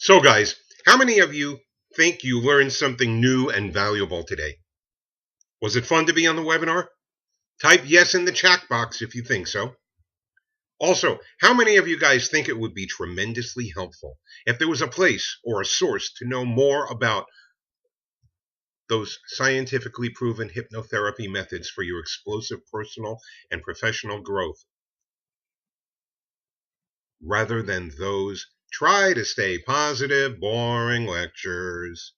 So, guys, how many of you think you learned something new and valuable today? Was it fun to be on the webinar? Type yes in the chat box if you think so. Also, how many of you guys think it would be tremendously helpful if there was a place or a source to know more about those scientifically proven hypnotherapy methods for your explosive personal and professional growth, rather than those try to stay positive, boring lectures?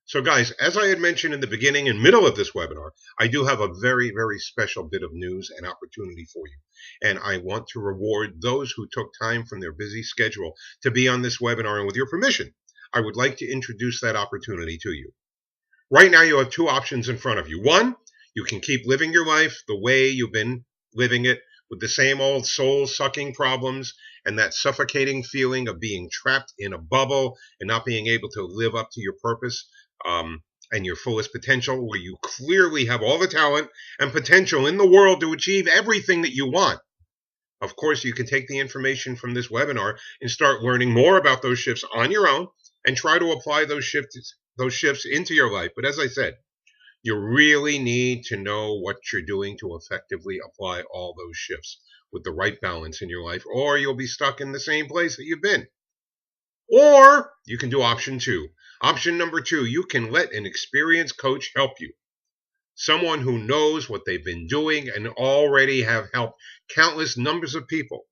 So guys, as I had mentioned in the beginning and middle of this webinar, I do have a very, very special bit of news and opportunity for you. And I want to reward those who took time from their busy schedule to be on this webinar. And with your permission, I would like to introduce that opportunity to you. Right now, you have two options in front of you. One, you can keep living your life the way you've been living it, with the same old soul-sucking problems and that suffocating feeling of being trapped in a bubble and not being able to live up to your purpose and your fullest potential, where you clearly have all the talent and potential in the world to achieve everything that you want. Of course, you can take the information from this webinar and start learning more about those shifts on your own and try to apply those shifts into your life. But as I said, you really need to know what you're doing to effectively apply all those shifts with the right balance in your life, or you'll be stuck in the same place that you've been. Or you can do option two. Option number two, you can let an experienced coach help you. Someone who knows what they've been doing and already have helped countless numbers of people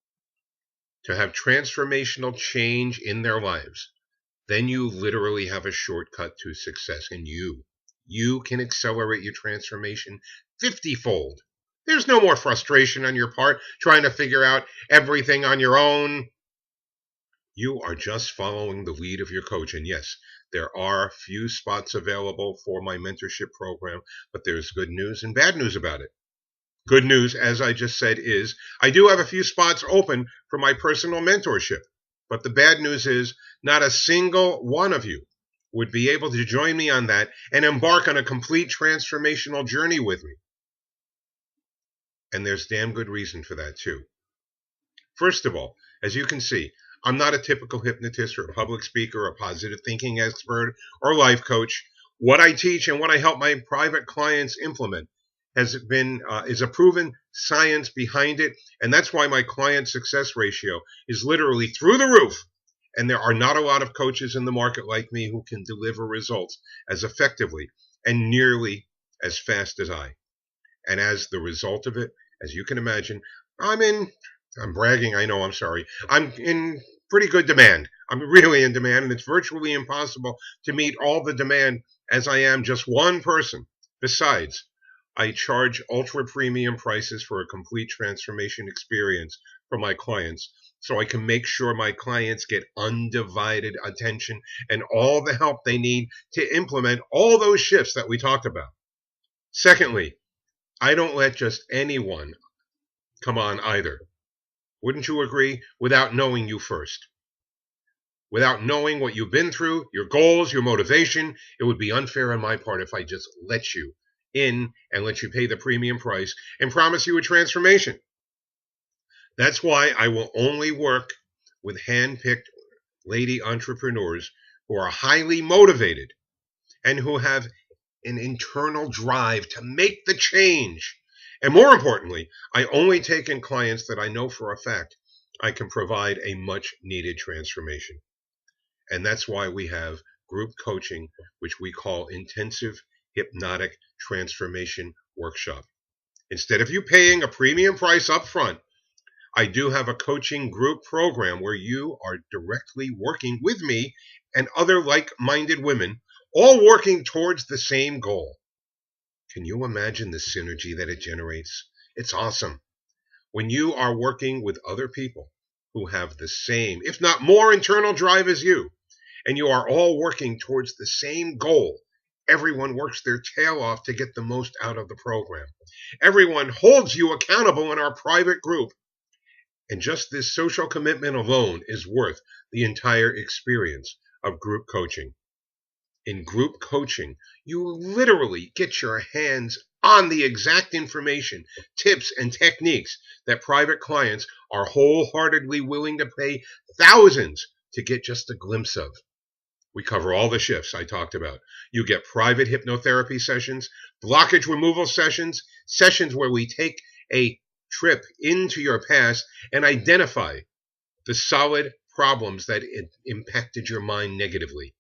to have transformational change in their lives. Then you literally have a shortcut to success, and you can accelerate your transformation 50-fold. There's no more frustration on your part trying to figure out everything on your own. You are just following the lead of your coach. And yes, there are few spots available for my mentorship program, but there's good news and bad news about it. Good news, as I just said, is I do have a few spots open for my personal mentorship. But the bad news is not a single one of you would be able to join me on that and embark on a complete transformational journey with me. And there's damn good reason for that too. First of all, as you can see, I'm not a typical hypnotist or a public speaker or a positive thinking expert or life coach. What I teach and what I help my private clients implement is a proven science behind it, and that's why my client success ratio is literally through the roof. And there are not a lot of coaches in the market like me who can deliver results as effectively and nearly as fast as I. And as the result of it, as you can imagine, I'm bragging, I know, I'm sorry. I'm in pretty good demand. I'm really in demand, and it's virtually impossible to meet all the demand as I am just one person. Besides, I charge ultra premium prices for a complete transformation experience for my clients, so I can make sure my clients get undivided attention and all the help they need to implement all those shifts that we talked about. Secondly, I don't let just anyone come on either. Wouldn't you agree? Without knowing you first. Without knowing what you've been through, your goals, your motivation, it would be unfair on my part if I just let you in and let you pay the premium price and promise you a transformation. That's why I will only work with hand-picked lady entrepreneurs who are highly motivated and who have an internal drive to make the change. And more importantly, I only take in clients that I know for a fact I can provide a much needed transformation. And that's why we have group coaching, which we call Intensive Hypnotic Transformation Workshop. Instead of you paying a premium price up front, I do have a coaching group program where you are directly working with me and other like-minded women, all working towards the same goal. Can you imagine the synergy that it generates? It's awesome. When you are working with other people who have the same, if not more, internal drive as you, and you are all working towards the same goal, everyone works their tail off to get the most out of the program. Everyone holds you accountable in our private group. And just this social commitment alone is worth the entire experience of group coaching. In group coaching, you literally get your hands on the exact information, tips, and techniques that private clients are wholeheartedly willing to pay thousands to get just a glimpse of. We cover all the shifts I talked about. You get private hypnotherapy sessions, blockage removal sessions, sessions where we take a trip into your past and identify the solid problems that impacted your mind negatively,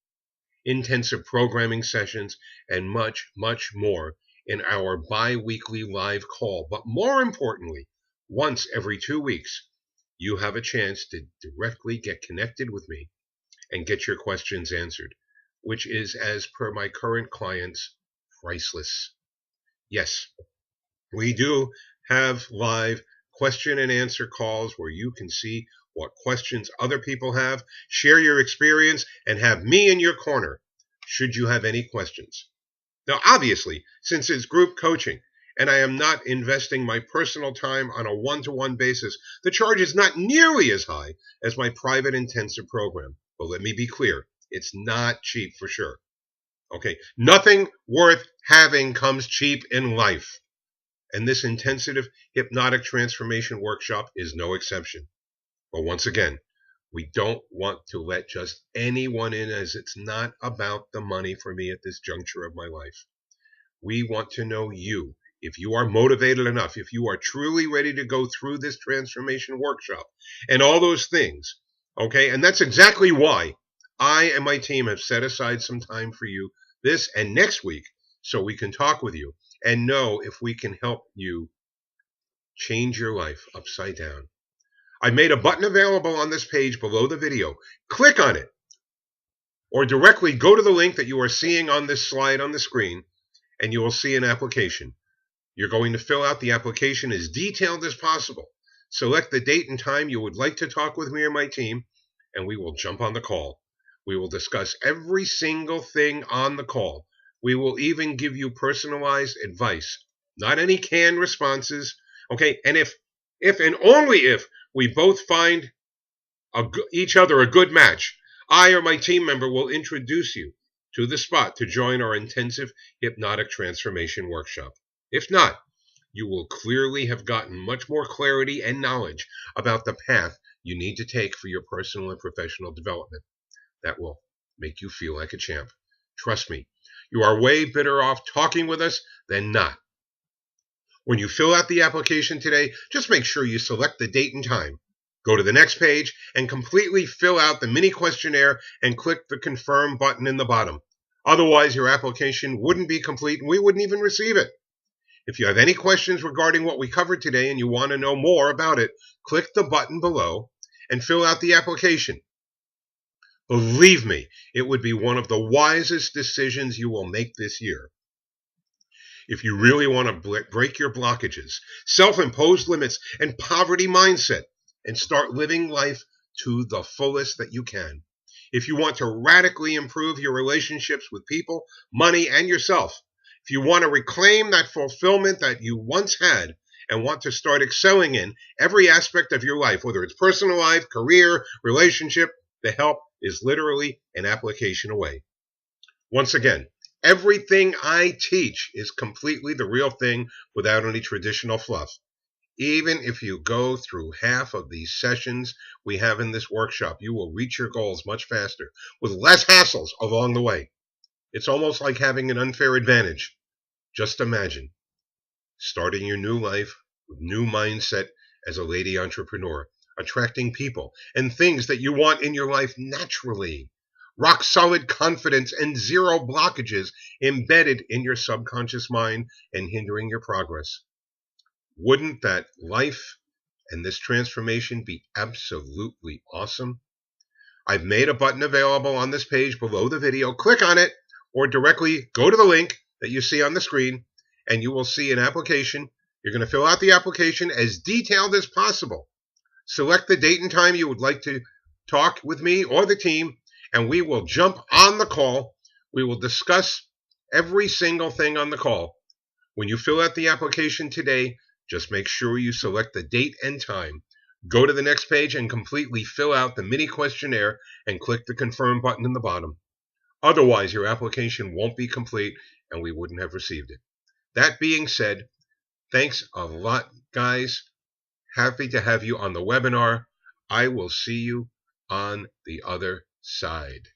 intensive programming sessions, and much, much more in our bi-weekly live call. But more importantly, once every 2 weeks, you have a chance to directly get connected with me and get your questions answered, which is, as per my current clients, priceless. Yes, we do have live question and answer calls where you can see what questions other people have, share your experience, and have me in your corner should you have any questions. Now, obviously, since it's group coaching and I am not investing my personal time on a one-to-one basis, the charge is not nearly as high as my private intensive program. But let me be clear, it's not cheap for sure. Okay, nothing worth having comes cheap in life. And this intensive hypnotic transformation workshop is no exception. But once again, we don't want to let just anyone in, as it's not about the money for me at this juncture of my life. We want to know you. If you are motivated enough, if you are truly ready to go through this transformation workshop and all those things, okay, and that's exactly why I and my team have set aside some time for you this and next week so we can talk with you and know if we can help you change your life upside down. I made a button available on this page below the video. Click on it or directly go to the link that you are seeing on this slide on the screen and you will see an application. You're going to fill out the application as detailed as possible. Select the date and time you would like to talk with me or my team, and we will jump on the call. We will discuss every single thing on the call. We will even give you personalized advice, not any canned responses. Okay, and if and only if we both find each other a good match, I or my team member will introduce you to the spot to join our intensive hypnotic transformation workshop. If not, you will clearly have gotten much more clarity and knowledge about the path you need to take for your personal and professional development. That will make you feel like a champ. Trust me, you are way better off talking with us than not. When you fill out the application today, just make sure you select the date and time. Go to the next page and completely fill out the mini questionnaire and click the confirm button in the bottom. Otherwise, your application wouldn't be complete and we wouldn't even receive it. If you have any questions regarding what we covered today and you want to know more about it, click the button below and fill out the application. Believe me, it would be one of the wisest decisions you will make this year. If you really want to break your blockages, self-imposed limits, and poverty mindset, and start living life to the fullest that you can. If you want to radically improve your relationships with people, money, and yourself. If you want to reclaim that fulfillment that you once had and want to start excelling in every aspect of your life, whether it's personal life, career, relationship, the help is literally an application away. Once again, everything I teach is completely the real thing without any traditional fluff. Even if you go through half of these sessions we have in this workshop, you will reach your goals much faster with less hassles along the way. It's almost like having an unfair advantage. Just imagine starting your new life with new mindset as a lady entrepreneur, attracting people and things that you want in your life naturally. Rock solid confidence and zero blockages embedded in your subconscious mind and hindering your progress. Wouldn't that life and this transformation be absolutely awesome? I've made a button available on this page below the video. Click on it or directly go to the link that you see on the screen and you will see an application. You're going to fill out the application as detailed as possible. Select the date and time you would like to talk with me or the team, and we will jump on the call. We will discuss every single thing on the call. When you fill out the application today, just make sure you select the date and time. Go to the next page and completely fill out the mini questionnaire and click the confirm button in the bottom. Otherwise, your application won't be complete and we wouldn't have received it. That being said, thanks a lot, guys. Happy to have you on the webinar. I will see you on the other side.